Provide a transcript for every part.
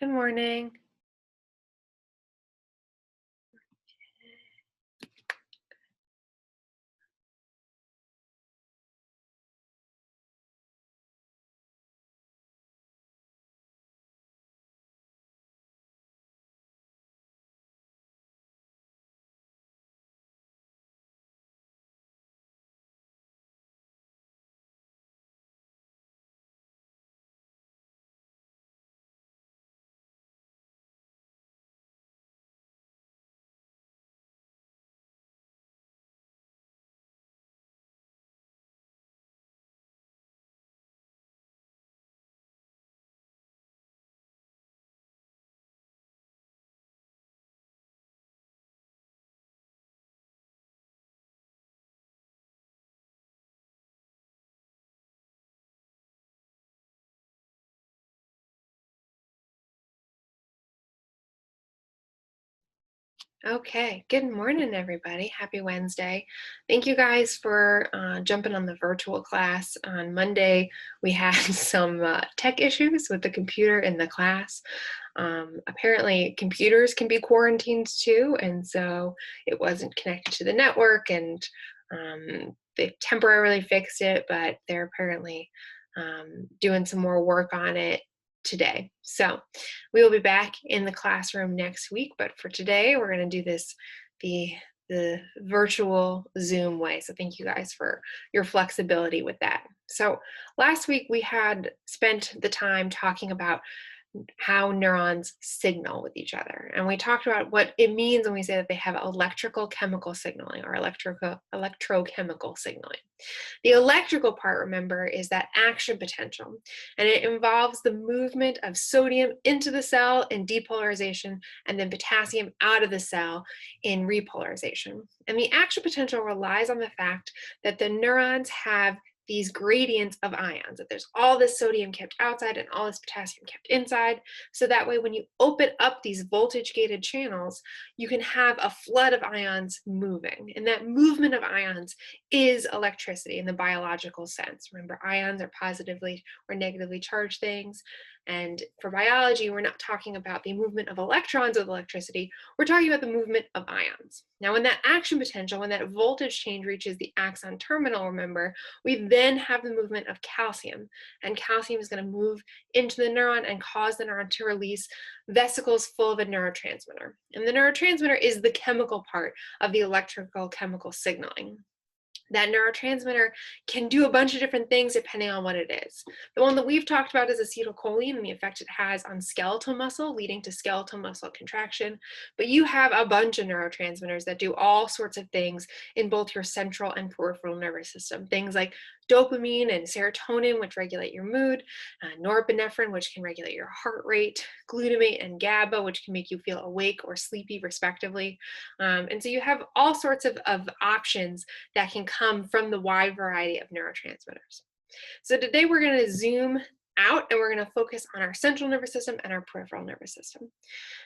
Good morning. Okay, good morning, everybody. Happy Wednesday. Thank you guys for jumping on the virtual class. On Monday, we had some tech issues with the computer in the class. Apparently, computers can be quarantined too, and so it wasn't connected to the network, and they temporarily fixed it, but they're apparently doing some more work on it today. So we will be back in the classroom next week, but for today, we're going to do this the virtual Zoom way. So thank you guys for your flexibility with that. So last week we had spent the time talking about how neurons signal with each other. And we talked about what it means when we say that they have electrical chemical signaling or electrochemical signaling. The electrical part, remember, is that action potential, and it involves the movement of sodium into the cell in depolarization and then potassium out of the cell in repolarization. And the action potential relies on the fact that the neurons have these gradients of ions, that there's all this sodium kept outside and all this potassium kept inside. So that way, when you open up these voltage gated channels, you can have a flood of ions moving. And that movement of ions is electricity in the biological sense. Remember, ions are positively or negatively charged things. And for biology, we're not talking about the movement of electrons with electricity, we're talking about the movement of ions. Now, when that action potential, when that voltage change reaches the axon terminal, remember, we then have the movement of calcium. And calcium is going to move into the neuron and cause the neuron to release vesicles full of a neurotransmitter. And the neurotransmitter is the chemical part of the electrical chemical signaling. That neurotransmitter can do a bunch of different things depending on what it is. The one that we've talked about is acetylcholine and the effect it has on skeletal muscle, leading to skeletal muscle contraction. But you have a bunch of neurotransmitters that do all sorts of things in both your central and peripheral nervous system. Things like dopamine and serotonin, which regulate your mood, norepinephrine, which can regulate your heart rate, glutamate and GABA, which can make you feel awake or sleepy, respectively. And so you have all sorts of options that can come from the wide variety of neurotransmitters. So today we're going to zoom out and we're going to focus on our central nervous system and our peripheral nervous system.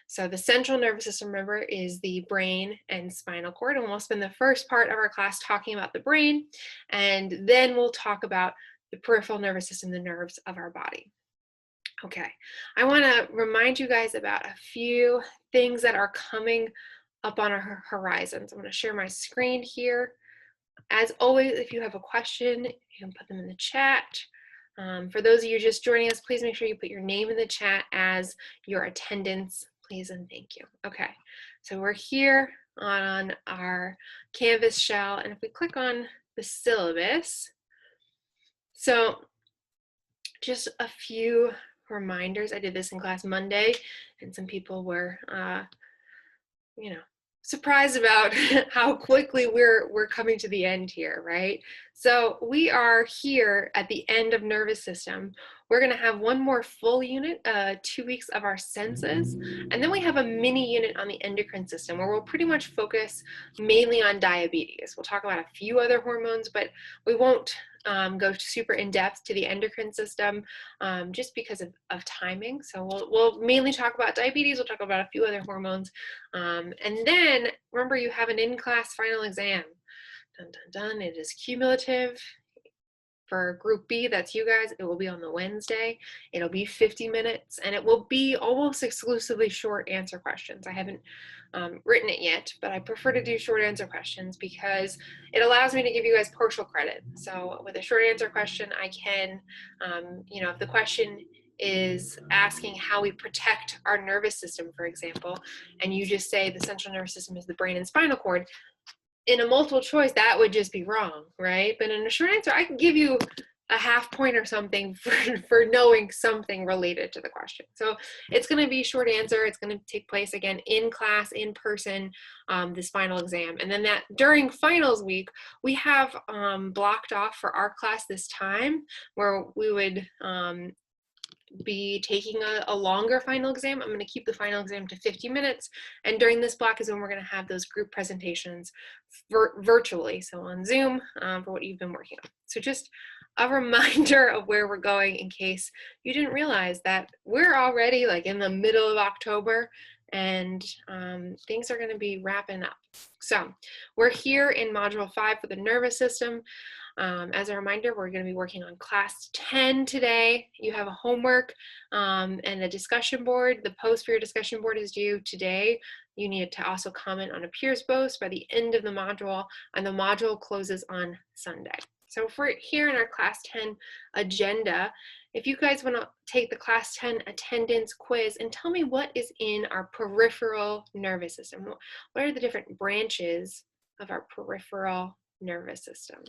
So the central nervous system, remember, is the brain and spinal cord, and we'll spend the first part of our class talking about the brain, and then we'll talk about the peripheral nervous system, the nerves of our body. Okay, I want to remind you guys about a few things that are coming up on our horizons. I'm going to share my screen here. As always, if you have a question, you can put them in the chat. For those of you just joining us, please make sure you put your name in the chat as your attendance, please and thank you. Okay, so we're here on our Canvas shell, and if we click on the syllabus, so just a few reminders. I did this in class Monday, and some people were, you know, surprised about how quickly we're coming to the end here, right? So we are here at the end of nervous system. We're going to have one more full unit, 2 weeks of our senses, and then we have a mini unit on the endocrine system where we'll pretty much focus mainly on diabetes. We'll talk about a few other hormones, but we won't go super in depth to the endocrine system just because of timing. So we'll mainly talk about diabetes. We'll talk about a few other hormones. And then remember, you have an in-class final exam. Dun, dun, dun. It is cumulative. For group B, that's you guys, it will be on the Wednesday. It'll be 50 minutes and it will be almost exclusively short answer questions. I haven't written it yet, but I prefer to do short answer questions because it allows me to give you guys partial credit. So with a short answer question, I can, if the question is asking how we protect our nervous system, for example, and you just say the central nervous system is the brain and spinal cord, in a multiple choice, that would just be wrong, right? But in a short answer, I can give you a half point or something for knowing something related to the question. So it's going to be short answer. It's going to take place again in class, in person, this final exam. And then that during finals week, we have blocked off for our class this time where we would be taking a longer final exam. I'm going to keep the final exam to 50 minutes. And during this block is when we're going to have those group presentations virtually, so on Zoom, for what you've been working on. So just a reminder of where we're going in case you didn't realize that we're already like in the middle of October and things are going to be wrapping up. So we're here in Module 5 for the nervous system. As a reminder, we're going to be working on class 10 today. You have a homework and a discussion board. The post for your discussion board is due today. You need to also comment on a peers post by the end of the module, and the module closes on Sunday. So if we're here in our class 10 agenda, if you guys want to take the class 10 attendance quiz and tell me what is in our peripheral nervous system. What are the different branches of our peripheral nervous system?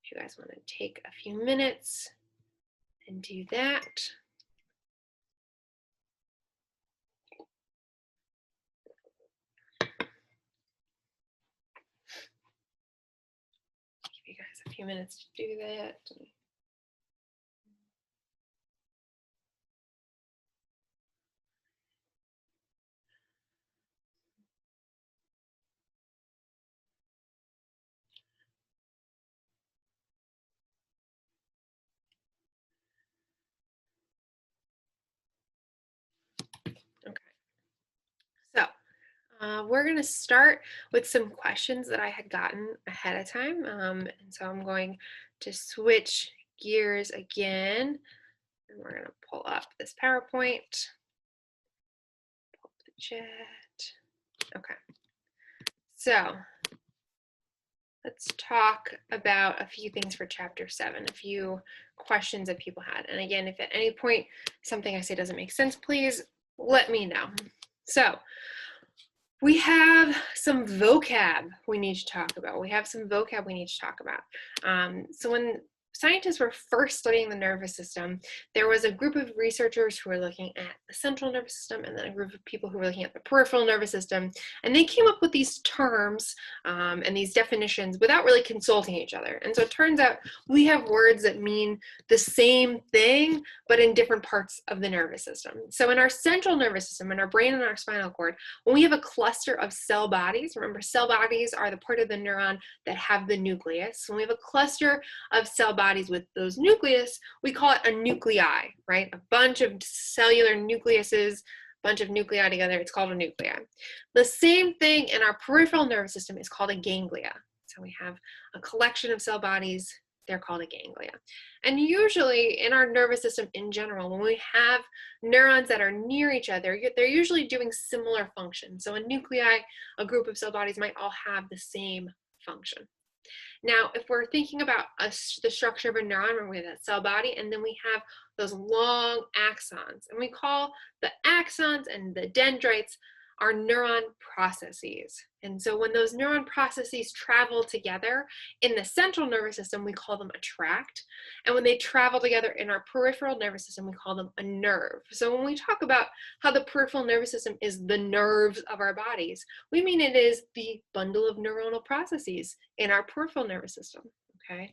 If you guys want to take a few minutes and do that. Give you guys a few minutes to do that. Okay. So we're going to start with some questions that I had gotten ahead of time. And so I'm going to switch gears again. And we're going to pull up this PowerPoint. Pull up the chat. Okay. So let's talk about a few things for chapter 7, a few questions that people had. And again, if at any point something I say doesn't make sense, please let me know. So we have some vocab we need to talk about. So when scientists were first studying the nervous system, there was a group of researchers who were looking at the central nervous system and then a group of people who were looking at the peripheral nervous system. And they came up with these terms and these definitions without really consulting each other. And so it turns out we have words that mean the same thing, but in different parts of the nervous system. So in our central nervous system, in our brain and our spinal cord, when we have a cluster of cell bodies, remember cell bodies are the part of the neuron that have the nucleus. When we have a cluster of cell bodies with those nucleus, we call it a nuclei, right? A bunch of cellular nucleuses, bunch of nuclei together, it's called a nuclei. The same thing in our peripheral nervous system is called a ganglia. So we have a collection of cell bodies, they're called a ganglia. And usually in our nervous system in general, when we have neurons that are near each other, they're usually doing similar functions. So a nuclei, a group of cell bodies might all have the same function. Now, if we're thinking about the structure of a neuron, remember we have that cell body, and then we have those long axons, and we call the axons and the dendrites our neuron processes. And so when those neuron processes travel together in the central nervous system, we call them a tract. And when they travel together in our peripheral nervous system, we call them a nerve. So when we talk about how the peripheral nervous system is the nerves of our bodies, we mean it is the bundle of neuronal processes in our peripheral nervous system. Okay.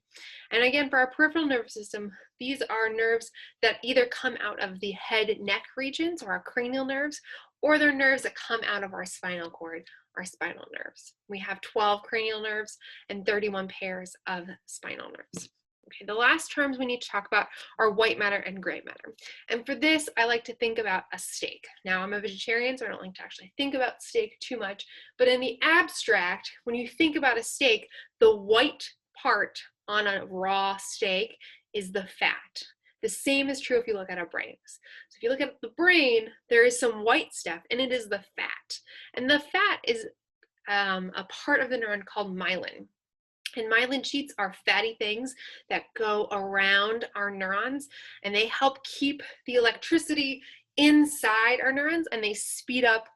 And again, for our peripheral nervous system, these are nerves that either come out of the head neck regions or our cranial nerves, or they're nerves that come out of our spinal cord, our spinal nerves. We have 12 cranial nerves and 31 pairs of spinal nerves. Okay, the last terms we need to talk about are white matter and gray matter. And for this, I like to think about a steak. Now, I'm a vegetarian, so I don't like to actually think about steak too much. But in the abstract, when you think about a steak, the white part on a raw steak is the fat. The same is true if you look at our brains. So if you look at the brain, there is some white stuff, and it is the fat. And the fat is a part of the neuron called myelin. And myelin sheets are fatty things that go around our neurons, and they help keep the electricity inside our neurons, and they speed up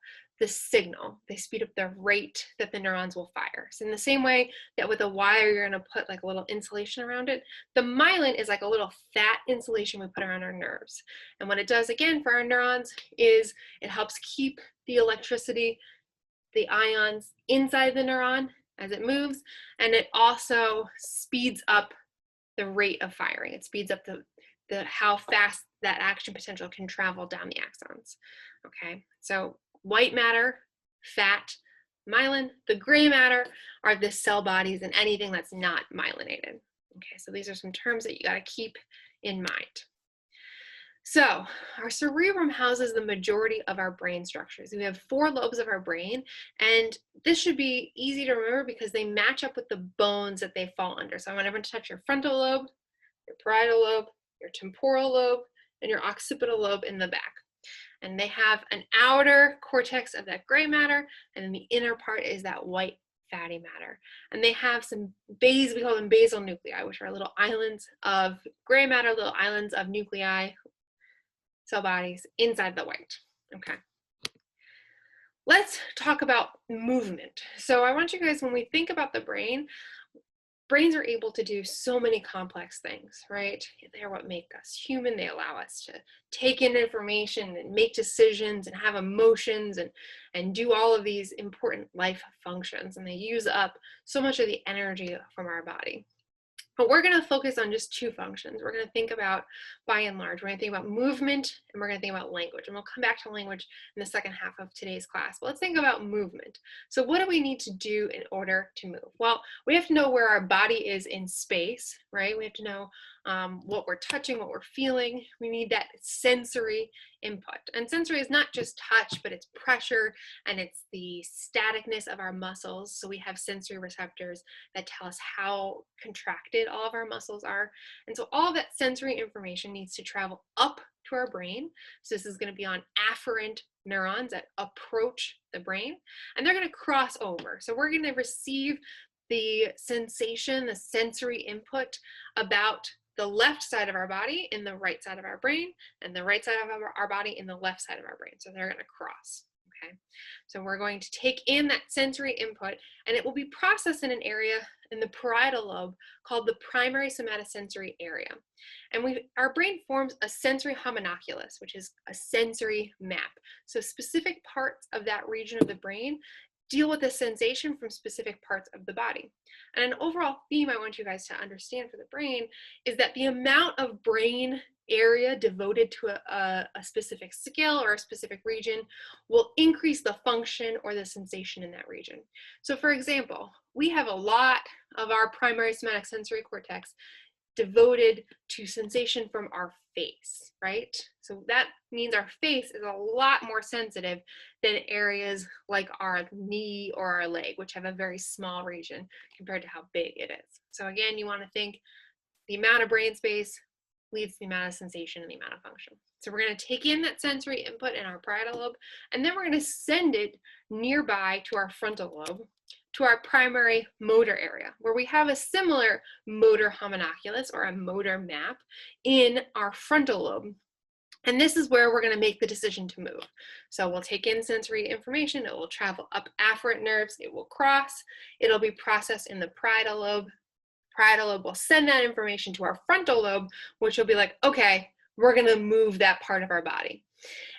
the signal. They speed up the rate that the neurons will fire. So in the same way that with a wire, you're going to put like a little insulation around it, the myelin is like a little fat insulation we put around our nerves. And what it does again for our neurons is it helps keep the electricity, the ions inside the neuron as it moves, and it also speeds up the rate of firing. It speeds up the how fast that action potential can travel down the axons. Okay, so white matter, fat, myelin. The gray matter are the cell bodies and anything that's not myelinated. Okay, so these are some terms that you got to keep in mind. So our cerebrum houses the majority of our brain structures. We have 4 lobes of our brain, and this should be easy to remember because they match up with the bones that they fall under. So I want everyone to touch your frontal lobe, your parietal lobe, your temporal lobe, and your occipital lobe in the back. And they have an outer cortex of that gray matter, and then the inner part is that white fatty matter. And they have some we call them basal nuclei, which are little islands of gray matter, little islands of nuclei, cell bodies inside the white. Okay. Let's talk about movement. So I want you guys, when we think about the brain, brains are able to do so many complex things, right? They're what make us human. They allow us to take in information and make decisions and have emotions and do all of these important life functions. And they use up so much of the energy from our body. But we're going to focus on just 2 functions. We're going to think about, by and large, we're going to think about movement, and we're going to think about language. And we'll come back to language in the second half of today's class. But let's think about movement. So what do we need to do in order to move? Well, we have to know where our body is in space, right? We have to know what we're touching, what we're feeling. We need that sensory input. And sensory is not just touch, but it's pressure and it's the staticness of our muscles. So we have sensory receptors that tell us how contracted all of our muscles are. And so all of that sensory information needs to travel up to our brain. So this is going to be on afferent neurons that approach the brain, and they're going to cross over. So we're going to receive the sensation, the sensory input about the left side of our body in the right side of our brain, and the right side of our body in the left side of our brain. So they're going to cross. Okay, so we're going to take in that sensory input, and it will be processed in an area in the parietal lobe called the primary somatosensory area. And our brain forms a sensory homunculus, which is a sensory map. So specific parts of that region of the brain deal with the sensation from specific parts of the body. And an overall theme I want you guys to understand for the brain is that the amount of brain area devoted to a specific skill or a specific region will increase the function or the sensation in that region. So for example, we have a lot of our primary somatic sensory cortex devoted to sensation from our face, right? So that means our face is a lot more sensitive than areas like our knee or our leg, which have a very small region compared to how big it is. So again, you want to think the amount of brain space leads to the amount of sensation and the amount of function. So we're going to take in that sensory input in our parietal lobe, and then we're going to send it nearby to our frontal lobe, to our primary motor area, where we have a similar motor homunculus or a motor map in our frontal lobe. And this is where we're going to make the decision to move. So we'll take in sensory information, it will travel up afferent nerves, it will cross, it'll be processed in the parietal lobe. Parietal lobe will send that information to our frontal lobe, which will be like, okay, we're going to move that part of our body.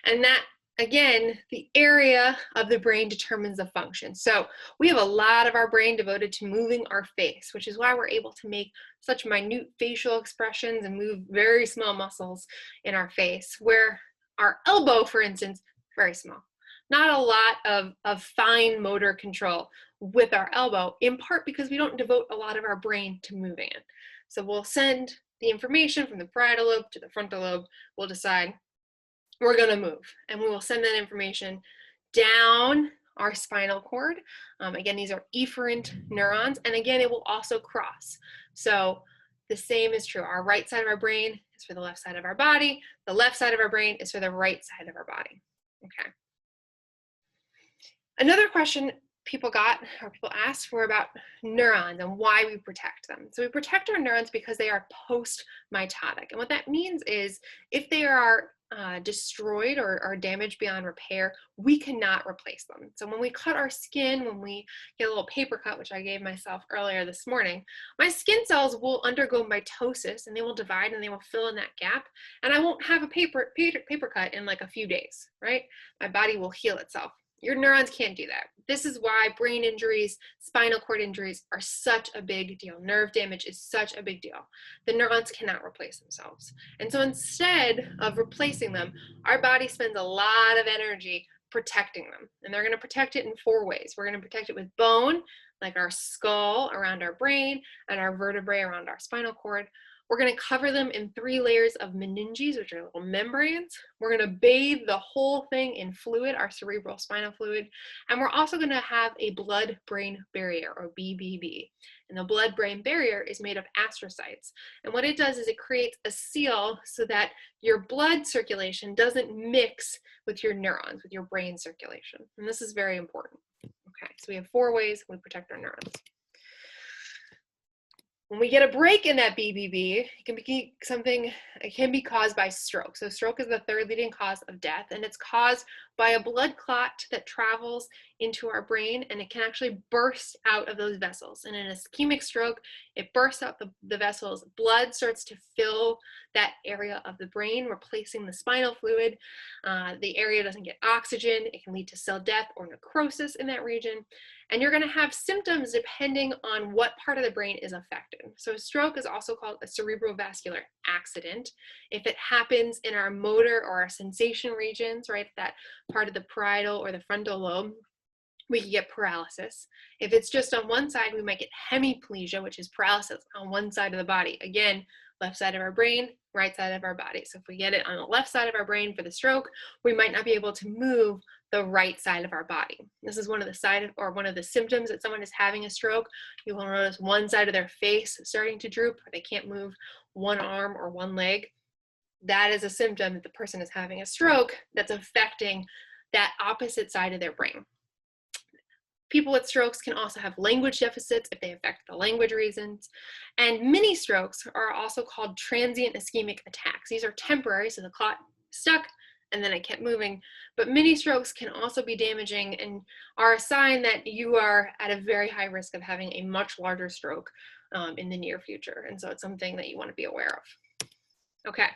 And that, again, the area of the brain determines the function. So we have a lot of our brain devoted to moving our face, which is why we're able to make such minute facial expressions and move very small muscles in our face, where our elbow, for instance, very small. Not a lot of fine motor control with our elbow, in part because we don't devote a lot of our brain to moving it. So we'll send the information from the parietal lobe to the frontal lobe. We'll decide we're going to move, and we will send that information down our spinal cord. Again, these are efferent neurons, and again, it will also cross. So the same is true. Our right side of our brain is for the left side of our body. The left side of our brain is for the right side of our body. Okay. Another question people asked were about neurons and why we protect them. So we protect our neurons because they are post-mitotic. And what that means is if they are destroyed or damaged beyond repair, we cannot replace them. So when we cut our skin, when we get a little paper cut, which I gave myself earlier this morning, my skin cells will undergo mitosis and they will divide and they will fill in that gap. And I won't have a paper cut in like a few days, right? My body will heal itself. Your neurons can't do that. This is why brain injuries, spinal cord injuries are such a big deal. Nerve damage is such a big deal. The neurons cannot replace themselves. And so instead of replacing them, our body spends a lot of energy protecting them. And they're going to protect it in 4 ways. We're going to protect it with bone, like our skull around our brain and our vertebrae around our spinal cord. We're going to cover them in 3 layers of meninges, which are little membranes. We're going to bathe the whole thing in fluid, our cerebral spinal fluid. And we're also going to have a blood-brain barrier, or BBB. And the blood-brain barrier is made of astrocytes. And what it does is it creates a seal so that your blood circulation doesn't mix with your neurons, with your brain circulation. And this is very important. Okay, so we have 4 ways we protect our neurons. When we get a break in that BBB, it can be caused by stroke. So stroke is the 3rd leading cause of death, and it's caused by a blood clot that travels into our brain, and it can actually burst out of those vessels. And in an ischemic stroke, it bursts out the vessels. Blood starts to fill that area of the brain, replacing the spinal fluid. The area doesn't get oxygen. It can lead to cell death or necrosis in that region. And you're going to have symptoms depending on what part of the brain is affected. So a stroke is also called a cerebrovascular accident. If it happens in our motor or our sensation regions, right, that part of the parietal or the frontal lobe, we can get paralysis. If it's just on one side, we might get hemiplegia, which is paralysis on one side of the body. Again, left side of our brain, right side of our body. So if we get it on the left side of our brain for the stroke, we might not be able to move the right side of our body. This is one of the symptoms that someone is having a stroke. You will notice one side of their face starting to droop, or they can't move one arm or one leg. That is a symptom that the person is having a stroke that's affecting that opposite side of their brain. People with strokes can also have language deficits if they affect the language regions. And mini strokes are also called transient ischemic attacks. These are temporary, so the clot stuck and then it kept moving. But mini strokes can also be damaging and are a sign that you are at a very high risk of having a much larger stroke in the near future. And so it's something that you want to be aware of. Okay,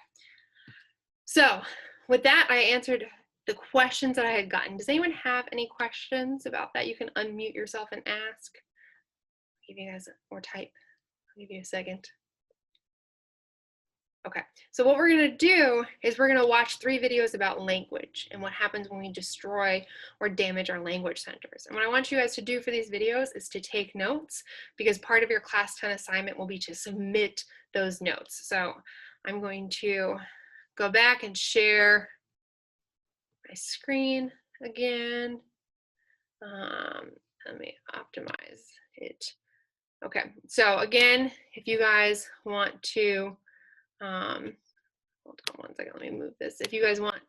so with that, I answered the questions that I had gotten. Does anyone have any questions about that? You can unmute yourself and ask. I'll give you guys, or type. I'll give you a second. Okay, so what we're gonna do is we're gonna watch 3 videos about language and what happens when we destroy or damage our language centers. And what I want you guys to do for these videos is to take notes, because part of your class 10 assignment will be to submit those notes. So I'm going to go back and share my screen again. Let me optimize it. Okay, so again, if you guys want to, hold on one second, let me move this. If you guys want,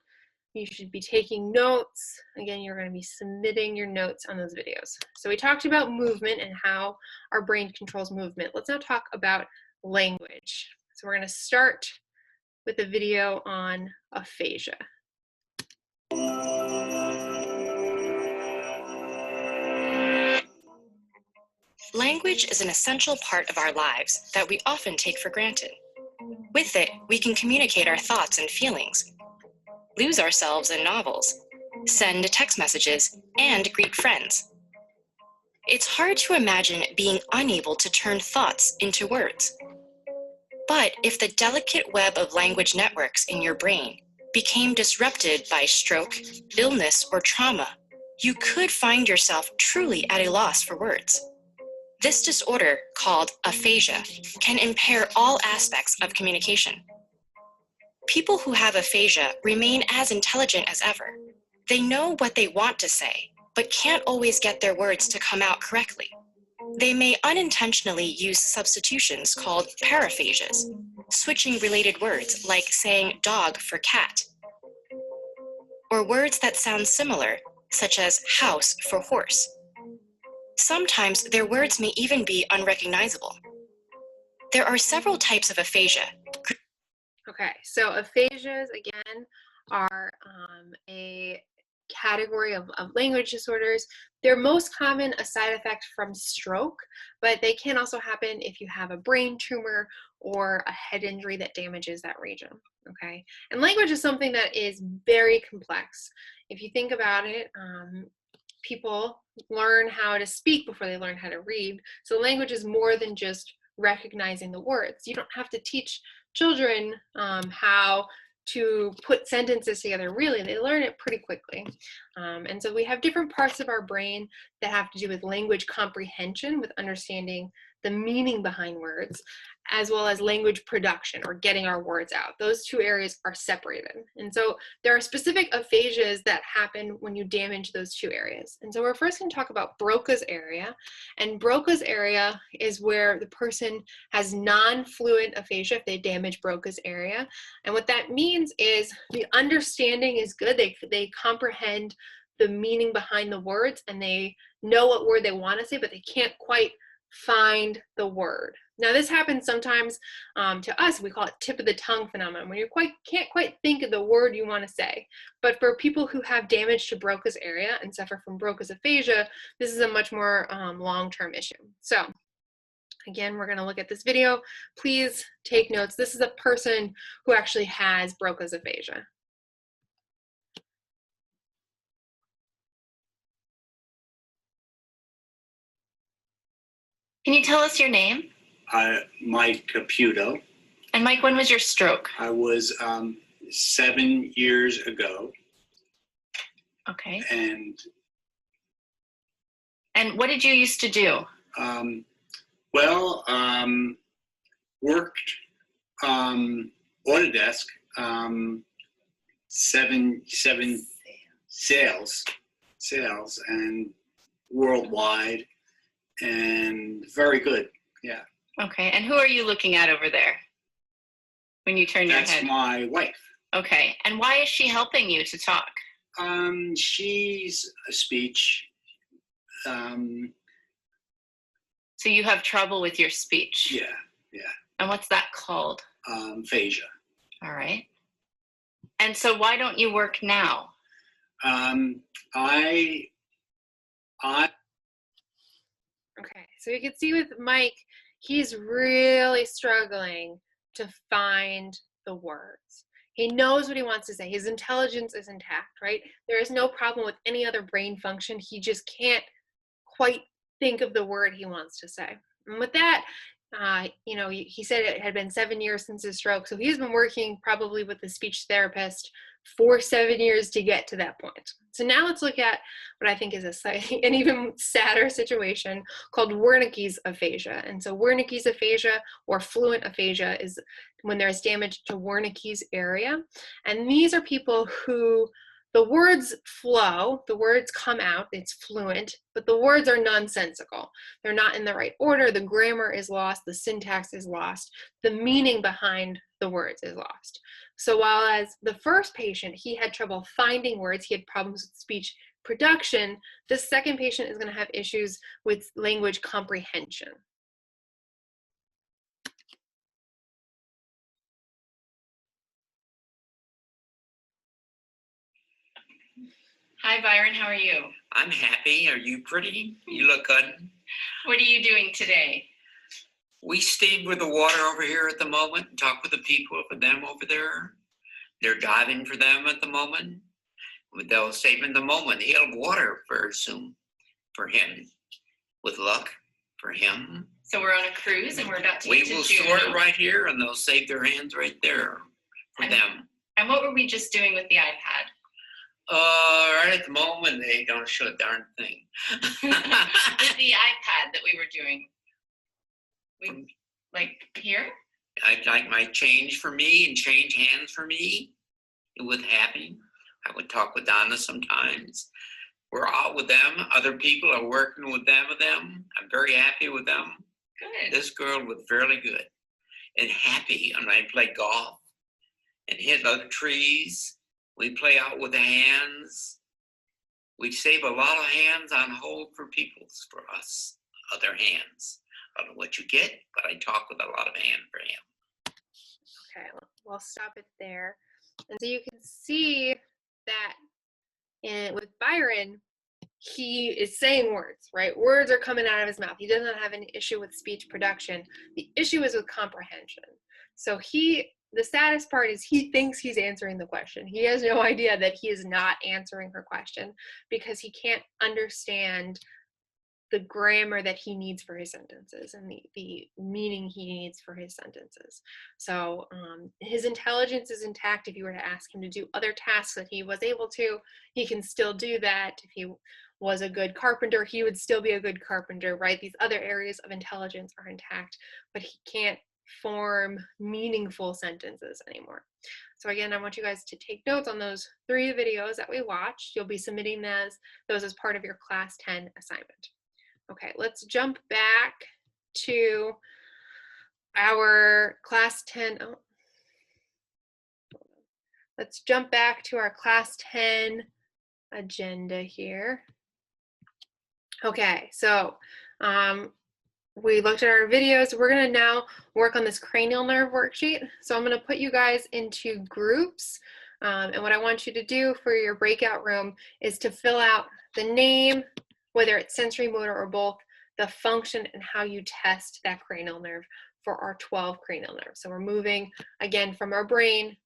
you should be taking notes. Again, you're going to be submitting your notes on those videos. So we talked about movement and how our brain controls movement. Let's now talk about language. So we're going to start with a video on aphasia. Language is an essential part of our lives that we often take for granted. With it, we can communicate our thoughts and feelings, lose ourselves in novels, send text messages, and greet friends. It's hard to imagine being unable to turn thoughts into words. But if the delicate web of language networks in your brain became disrupted by stroke, illness, or trauma, you could find yourself truly at a loss for words. This disorder, called aphasia, can impair all aspects of communication. People who have aphasia remain as intelligent as ever. They know what they want to say, but can't always get their words to come out correctly. They may unintentionally use substitutions called paraphasias, switching related words like saying dog for cat, or words that sound similar, such as house for horse. Sometimes their words may even be unrecognizable. There are several types of aphasia. Okay, so aphasias, again, are a category of language disorders. They're most common a side effect from stroke, but they can also happen if you have a brain tumor or a head injury that damages that region, okay? And language is something that is very complex. If you think about it, people learn how to speak before they learn how to read. So language is more than just recognizing the words. You don't have to teach children how to put sentences together. Really, they learn it pretty quickly. And so we have different parts of our brain that have to do with language comprehension, with understanding the meaning behind words, as well as language production, or getting our words out. Those two areas are separated. And so there are specific aphasias that happen when you damage those two areas. And so we're first going to talk about Broca's area. And Broca's area is where the person has non-fluent aphasia if they damage Broca's area. And what that means is the understanding is good. They comprehend the meaning behind the words, and they know what word they want to say, but they can't quite find the word. Now this happens sometimes to us. We call it tip of the tongue phenomenon, when you can't quite think of the word you want to say. But for people who have damage to Broca's area and suffer from Broca's aphasia, this is a much more long-term issue. So again, we're going to look at this video. Please take notes. This is a person who actually has Broca's aphasia. Can you tell us your name? Mike Caputo. And Mike, when was your stroke? I was 7 years ago. Okay. And what did you used to do? Worked Autodesk, seven sales and worldwide, and very good. Yeah. Okay. And who are you looking at over there when you turn your head? That's my wife. Okay. And why is she helping you to talk? She's a speech. So you have trouble with your speech? Yeah. And what's that called? Aphasia. All right. And so why don't you work now? Okay, so you can see with Mike, he's really struggling to find the words. He knows what he wants to say. His intelligence is intact, right? There is no problem with any other brain function. He just can't quite think of the word he wants to say. And with that, he said it had been 7 years since his stroke. So he's been working probably with a speech therapist for 7 years to get to that point. So now let's look at what I think is an even sadder situation called Wernicke's aphasia. And so Wernicke's aphasia, or fluent aphasia, is when there's damage to Wernicke's area. And these are people who the words flow, the words come out, it's fluent, but the words are nonsensical. They're not in the right order, the grammar is lost, the syntax is lost, the meaning behind the words is lost. So while as the first patient, he had trouble finding words, he had problems with speech production, the second patient is going to have issues with language comprehension. Hi, Byron. How are you? I'm happy. Are you pretty? You look good. What are you doing today? We stayed with the water over here at the moment and talked with the people for them over there. They're diving for them at the moment. They'll save in the moment. He'll have water very soon for him. With luck for him. So we're on a cruise and we're about to We get to will Juneau. store it right here and they'll save their hands right there for them. And what were we just doing with the iPad? Right at the moment, they don't show a darn thing. With the iPad that we were doing. Like here? I'd like my change for me and change hands for me. It would happen. I would talk with Donna sometimes. We're out with them. Other people are working with them. I'm very happy with them. Good. This girl was fairly good and happy. And I play golf and hit other trees. We play out with the hands. We save a lot of hands on hold for us, other hands. I don't know what you get, but I talk with a lot of hand for him. Okay, we'll stop it there. And so you can see that with Byron, he is saying words, right? Words are coming out of his mouth. He does not have an issue with speech production. The issue is with comprehension. So the saddest part is he thinks he's answering the question. He has no idea that he is not answering her question because he can't understand the grammar that he needs for his sentences and the meaning he needs for his sentences. So his intelligence is intact. If you were to ask him to do other tasks that he was able to, he can still do that. If he was a good carpenter, he would still be a good carpenter, right? These other areas of intelligence are intact, but he can't form meaningful sentences anymore. So again, I want you guys to take notes on those 3 videos that we watched. You'll be submitting those as part of your class 10 assignment. Okay, let's jump back to our class 10. Let's jump back to our class 10 agenda here. Okay, so we looked at our videos. We're going to now work on this cranial nerve worksheet. So I'm going to put you guys into groups. And what I want you to do for your breakout room is to fill out the name, whether it's sensory, motor, or both, the function, and how you test that cranial nerve for our 12 cranial nerves. So we're moving, again, from our brain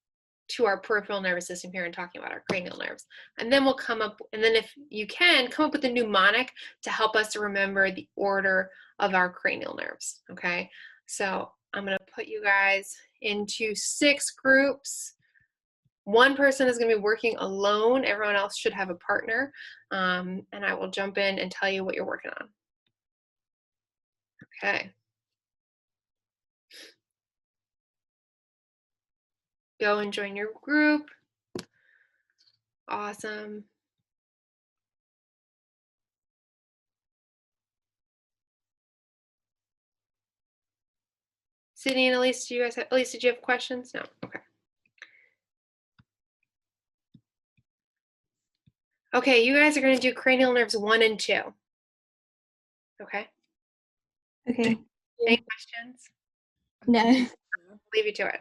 to our peripheral nervous system here and talking about our cranial nerves. And then we'll come up, and then if you can, come up with a mnemonic to help us to remember the order of our cranial nerves, okay? So I'm gonna put you guys into 6 groups. One person is gonna be working alone. Everyone else should have a partner. And I will jump in and tell you what you're working on. Okay. Go and join your group. Awesome. Sydney and Elise, did you have questions? No, okay. Okay, you guys are gonna do cranial nerves 1 and 2. Okay, Okay. any questions? No. I'll leave you to it.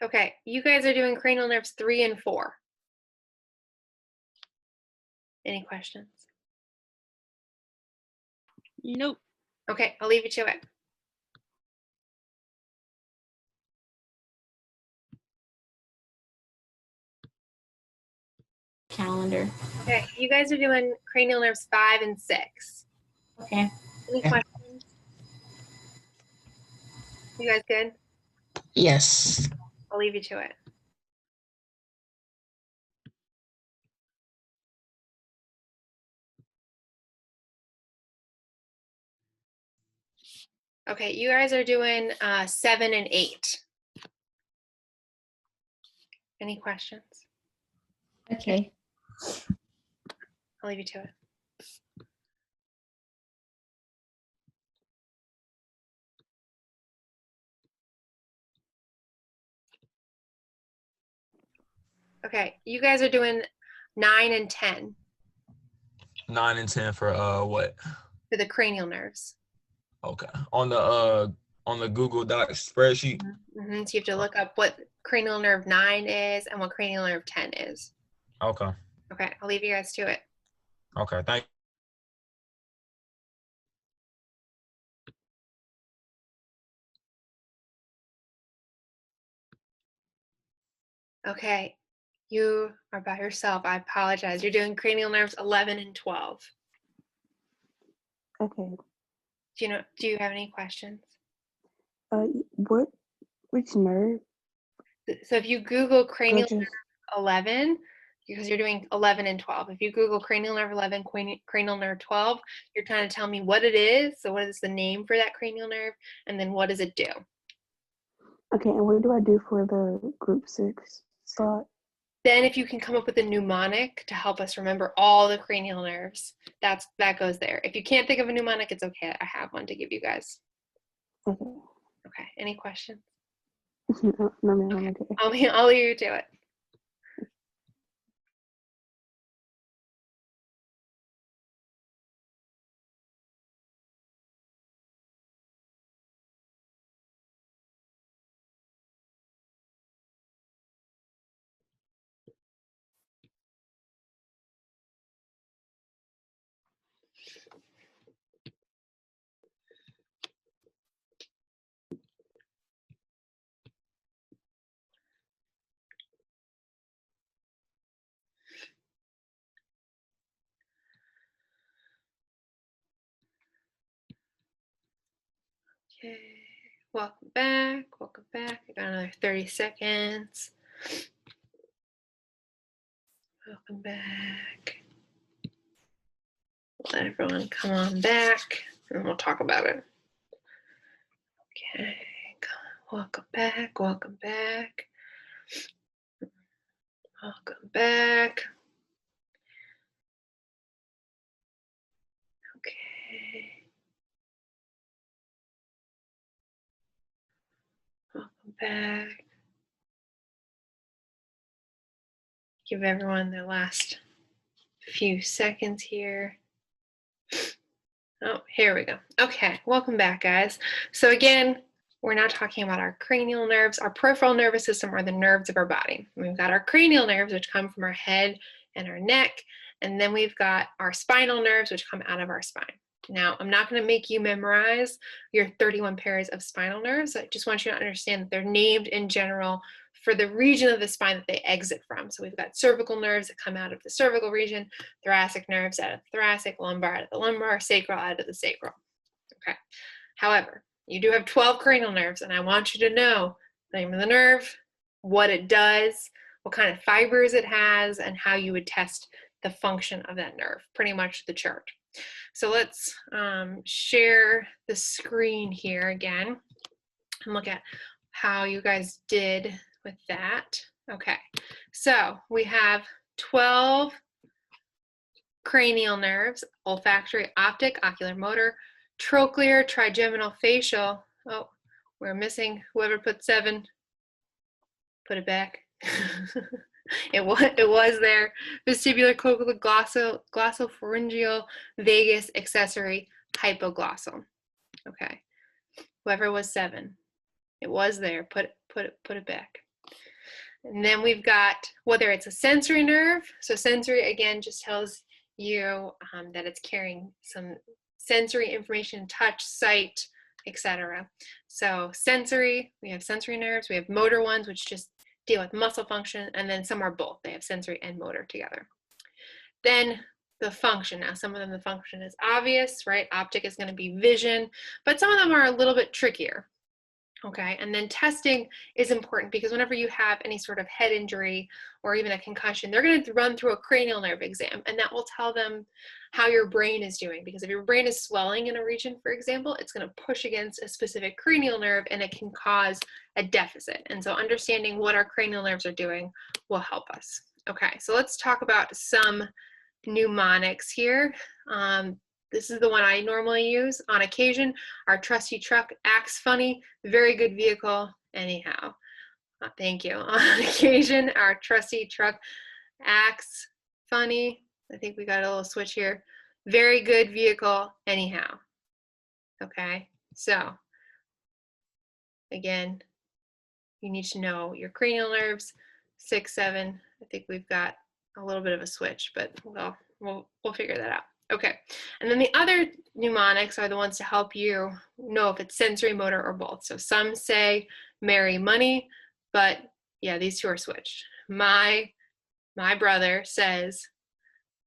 Okay, you guys are doing cranial nerves 3 and 4. Any questions? Nope. Okay, I'll leave you to it. Calendar. Okay, you guys are doing cranial nerves 5 and 6. Okay. Any questions? You guys good? Yes. I'll leave you to it. Okay, you guys are doing 7 and 8. Any questions? Okay. I'll leave you to it. Okay, you guys are doing 9 and 10 9 and 10 for what? for the cranial nerves. Okay. On the Google Docs spreadsheet. Mm-hmm. So you have to look up what cranial nerve 9 is and what cranial nerve 10 is. Okay. Okay, I'll leave you guys to it. Okay. Thank Okay, you are by yourself. I apologize. You're doing cranial nerves 11 and 12. Okay. Do you have any questions? Which nerve? So if you Google cranial Gorgeous. nerve 11, because you're doing 11 and 12. If you Google cranial nerve 11, cranial nerve 12, you're trying to tell me what it is. So what is the name for that cranial nerve? And then what does it do? Okay, and what do I do for the group 6 slot? Then if you can come up with a mnemonic to help us remember all the cranial nerves, that goes there. If you can't think of a mnemonic, it's okay. I have one to give you guys. Okay. Okay, any questions? No, ma'am, I'm okay. I'll leave you to it. Okay, welcome back, welcome back. I got another 30 seconds. Welcome back. Let everyone come on back and we'll talk about it. Okay, welcome back, welcome back. Welcome back. Okay. Welcome back. Give everyone their last few seconds here. Oh, here we go. Okay, welcome back, guys. So again, we're now talking about our cranial nerves. Our peripheral nervous system are the nerves of our body. We've got our cranial nerves, which come from our head and our neck, and then we've got our spinal nerves, which come out of our spine. Now, I'm not going to make you memorize your 31 pairs of spinal nerves. I just want you to understand that they're named in general for the region of the spine that they exit from. So we've got cervical nerves that come out of the cervical region, thoracic nerves out of the thoracic, lumbar out of the lumbar, sacral out of the sacral. Okay. However, you do have 12 cranial nerves, and I want you to know the name of the nerve, what it does, what kind of fibers it has, and how you would test the function of that nerve, pretty much the chart. So let's share the screen here again and look at how you guys did with that. Okay, so we have 12 cranial nerves: olfactory, optic, ocular, motor, trochlear, trigeminal, facial. Oh, we're missing whoever put 7. Put it back. It was there. Vestibular, cochlear, glossopharyngeal, vagus, accessory, hypoglossal. Okay. Whoever was 7, it was there. Put it back. And then we've got whether it's a sensory nerve. So sensory again just tells you that it's carrying some sensory information, touch, sight, etc. So sensory, we have sensory nerves. We have motor ones, which just deal with muscle function, and then some are both. They have sensory and motor together. Then the function. Now, some of them, the function is obvious, right? Optic is going to be vision, but some of them are a little bit trickier. Okay, and then testing is important because whenever you have any sort of head injury or even a concussion, they're going to run through a cranial nerve exam, and that will tell them how your brain is doing. Because if your brain is swelling in a region, for example, it's going to push against a specific cranial nerve and it can cause a deficit. And so understanding what our cranial nerves are doing will help us. Okay, so let's talk about some mnemonics here. This is the one I normally use. On occasion, our trusty truck acts funny. Very good vehicle, anyhow. Thank you. On occasion, our trusty truck acts funny. I think we got a little switch here. Very good vehicle, anyhow. Okay, so again, you need to know your cranial nerves. 6, 7. I think we've got a little bit of a switch, but we'll figure that out. Okay, and then the other mnemonics are the ones to help you know if it's sensory, motor, or both. So some say merry money, but yeah, these two are switched. My brother says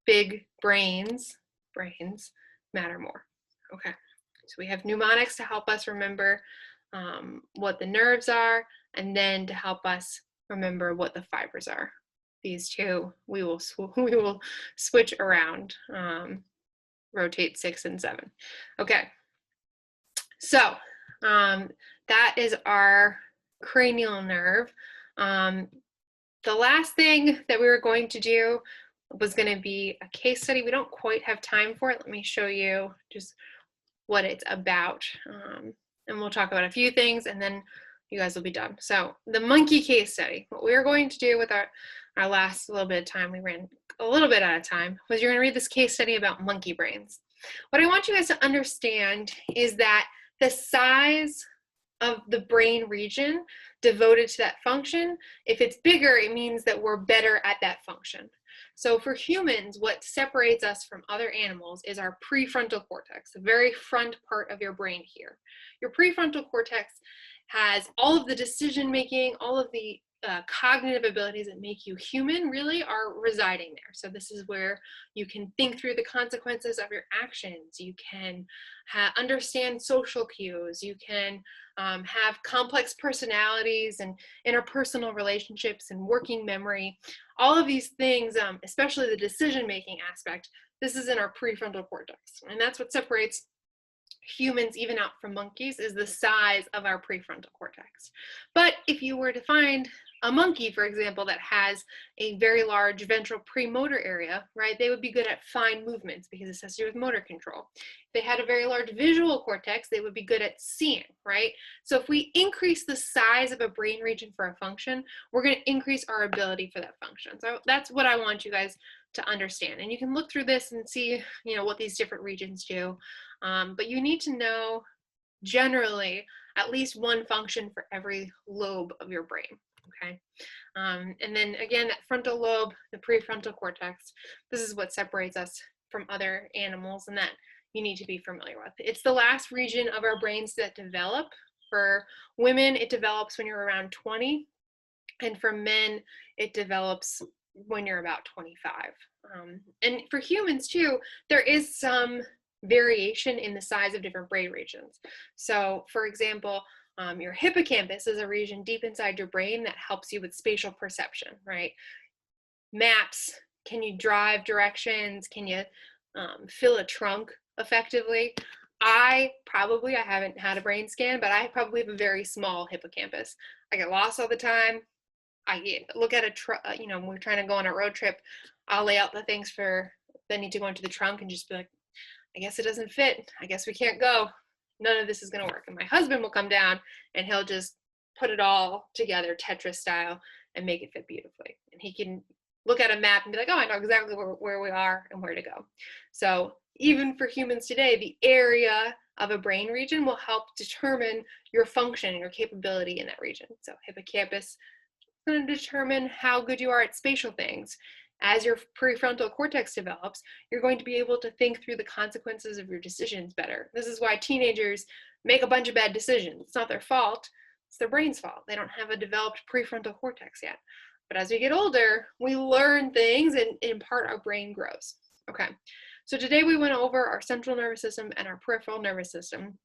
big brains matter more. Okay, so we have mnemonics to help us remember what the nerves are, and then to help us remember what the fibers are, these two, we will switch around, rotate 6 and 7. Okay, so that is our cranial nerve. The last thing that we were going to do was going to be a case study. We don't quite have time for it. Let me show you just what it's about. And we'll talk about a few things and then you guys will be done. So the monkey case study, what we were going to do with our last little bit of time, we ran a little bit out of time, was you're going to read this case study about monkey brains. What I want you guys to understand is that the size of the brain region devoted to that function, if it's bigger, it means that we're better at that function. So for humans, what separates us from other animals is our prefrontal cortex, the very front part of your brain here. Your prefrontal cortex has all of the decision making, all of the cognitive abilities that make you human really are residing there. So this is where you can think through the consequences of your actions. You can understand social cues. You can have complex personalities and interpersonal relationships and working memory. All of these things, especially the decision-making aspect, this is in our prefrontal cortex. And that's what separates humans even out from monkeys, is the size of our prefrontal cortex. But if you were to find a monkey, for example, that has a very large ventral premotor area, right, they would be good at fine movements because it has to do with motor control. If they had a very large visual cortex, they would be good at seeing, right? So if we increase the size of a brain region for a function, we're going to increase our ability for that function. So that's what I want you guys to understand. And you can look through this and see, what these different regions do. But you need to know generally at least one function for every lobe of your brain. Okay, and then again, that frontal lobe, the prefrontal cortex, this is what separates us from other animals and that you need to be familiar with. It's the last region of our brains that develop. For women, it develops when you're around 20, and for men, it develops when you're about 25. And for humans too, there is some variation in the size of different brain regions. So for example, your hippocampus is a region deep inside your brain that helps you with spatial perception, right? Maps, can you drive directions? Can you fill a trunk effectively? I haven't had a brain scan, but I probably have a very small hippocampus. I get lost all the time. I look at when we're trying to go on a road trip, I'll lay out the things that need to go into the trunk and just be like, I guess it doesn't fit. I guess we can't go. None of this is going to work. And my husband will come down and he'll just put it all together Tetris style and make it fit beautifully. And he can look at a map and be like, oh, I know exactly where we are and where to go. So even for humans today, the area of a brain region will help determine your function and your capability in that region. So hippocampus is going to determine how good you are at spatial things. As your prefrontal cortex develops, you're going to be able to think through the consequences of your decisions better. This is why teenagers make a bunch of bad decisions. It's not their fault, it's their brain's fault. They don't have a developed prefrontal cortex yet. But as we get older, we learn things and in part our brain grows. Okay, so today we went over our central nervous system and our peripheral nervous system.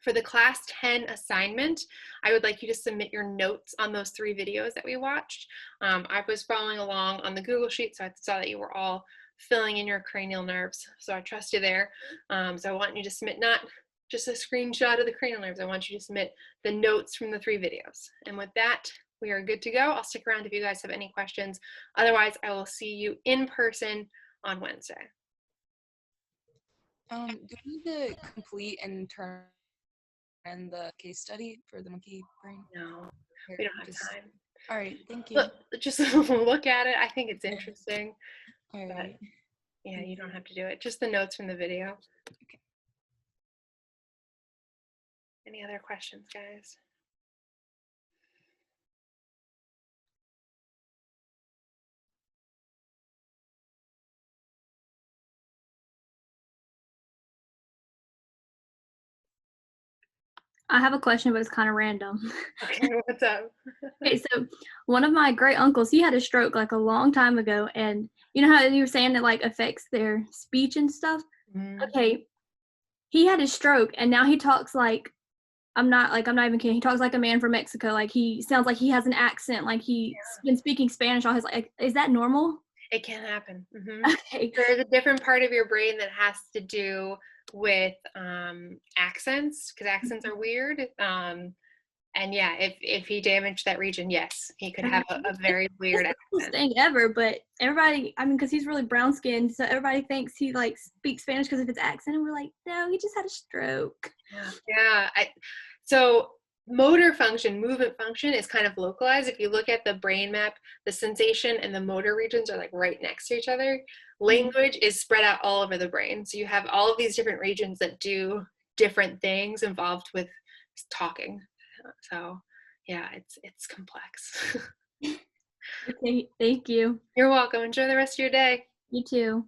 For the class 10 assignment, I would like you to submit your notes on those 3 videos that we watched. I was following along on the Google Sheet, so I saw that you were all filling in your cranial nerves, so I trust you there. So I want you to submit not just a screenshot of the cranial nerves, I want you to submit the notes from the 3 videos. And with that, we are good to go. I'll stick around if you guys have any questions. Otherwise, I will see you in person on Wednesday. Do we need to complete and turn in the case study for the monkey brain? No, we don't have time. All right, thank you. Just look at it. I think it's interesting. All right. But yeah, you don't have to do it. Just the notes from the video. Okay. Any other questions, guys? I have a question, but it's kind of random. Okay, what's up? Okay, so one of my great uncles, he had a stroke like a long time ago, and you know how you were saying it like affects their speech and stuff? Mm-hmm. Okay, he had a stroke, and now he talks like I'm not even kidding. He talks like a man from Mexico. Like he sounds like he has an accent. Like he's been speaking Spanish all his life. Like, is that normal? It can happen. Okay. There's a different part of your brain that has to do with accents, because accents are weird. And yeah, if he damaged that region, yes, he could have a very weird It's the accent. coolest thing ever, but everybody, I mean, because he's really brown skinned, so everybody thinks he like speaks Spanish because of his accent, and we're like, no, he just had a stroke. Yeah. So motor function, movement function is kind of localized. If you look at the brain map, the sensation and the motor regions are like right next to each other. Language is spread out all over the brain. So you have all of these different regions that do different things involved with talking. So yeah, it's complex. Okay, thank you. You're welcome. Enjoy the rest of your day. You too.